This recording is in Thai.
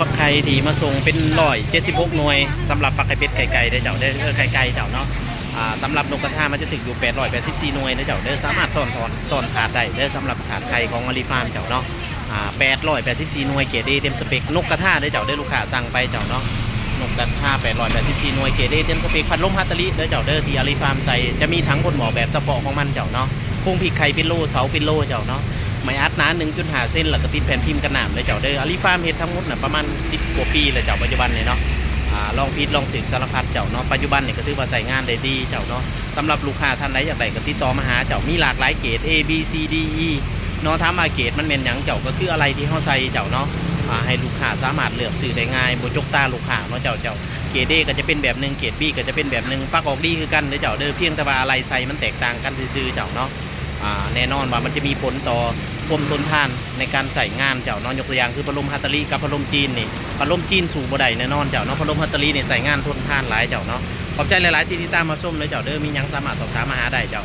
ฝักไข่ที่มาส่งเป็น176หน่วยสำหรับฝักไข่เป็ดไข่ไก่ได้เจ้าได้ไข่ไก่เจ้าเนาะสำหรับนกกระทามันจะถึงอยู่884หน่วยได้เจ้าได้สามารถซ่อนถาดได้ได้สำหรับถาดไข่ของอลิฟาร์มเจ้าเนาะ884หน่วยเกรด A เต็มสเปคนกกระทาได้เจ้าได้ลูกค้าสั่งไปเจ้าเนาะนกกระทา884หน่วยเกรด A เต็มสเปกพัดลมฮัตตาริได้เจ้าเด้อที่อลิฟาร์มใส่จะมีทั้งบนหมอแบบเฉพาะของมันเจ้าเนาะโครงพริกไข่เป็นโลเสาเป็นโลเจ้าเนาะไม้อัดหนา1.5 เส้นแล้วก็ติดแผ่นพิมพ์กระหน่ำเลยเจ้าเด้ออลิฟาร์มเฮ็ดทั้งหมดน่ะประมาณ10 กว่าปีเลยเจ้าปัจจุบันเลยเนาะลองผิดลองถึงสารพัดเจ้าเนาะปัจจุบันเนี่ยก็ถือว่าใส่งานได้ดีเจ้าเนาะสำหรับลูกค้าท่านใดอยากได้ก็ติดต่อมาหาเจ้ามีหลากหลายเกรด A B C D E เนาะถามว่าเกรดมันเป็นหยังเจ้าก็คืออะไรที่เขาใส่เจ้าเนาะให้ลูกค้าสามารถเลือกซื้อได้ง่ายบ่จกตาลูกค้าเนาะเจ้าเกรด A ก็จะเป็นแบบนึงเกรด B ก็จะเป็นแบบนึงฟักออกดีคือกันเด้อเจ้าเด้อเพียงแต่ว่าอะไรใส่มันแตกต่างกันซื่อๆเจ้าเนาะแน่นอนว่ามันจะมีผลต่อความทนทานในการใส่งานเจ้าเนาะยกตัวอย่างคือพัดลมฮัตตาริกับพัดลมจีนนี่พัดลมจีนสู่บ่ได้แน่นอนเจ้าเนาะพัดลมฮัตตารินี่ใส่งานทนทานหลายเจ้าเนาะขอบใจหลายๆที่ติดตามมาชมเลยเจ้าเด้อมีหยังสามารถสอบถามมาหาได้เจ้า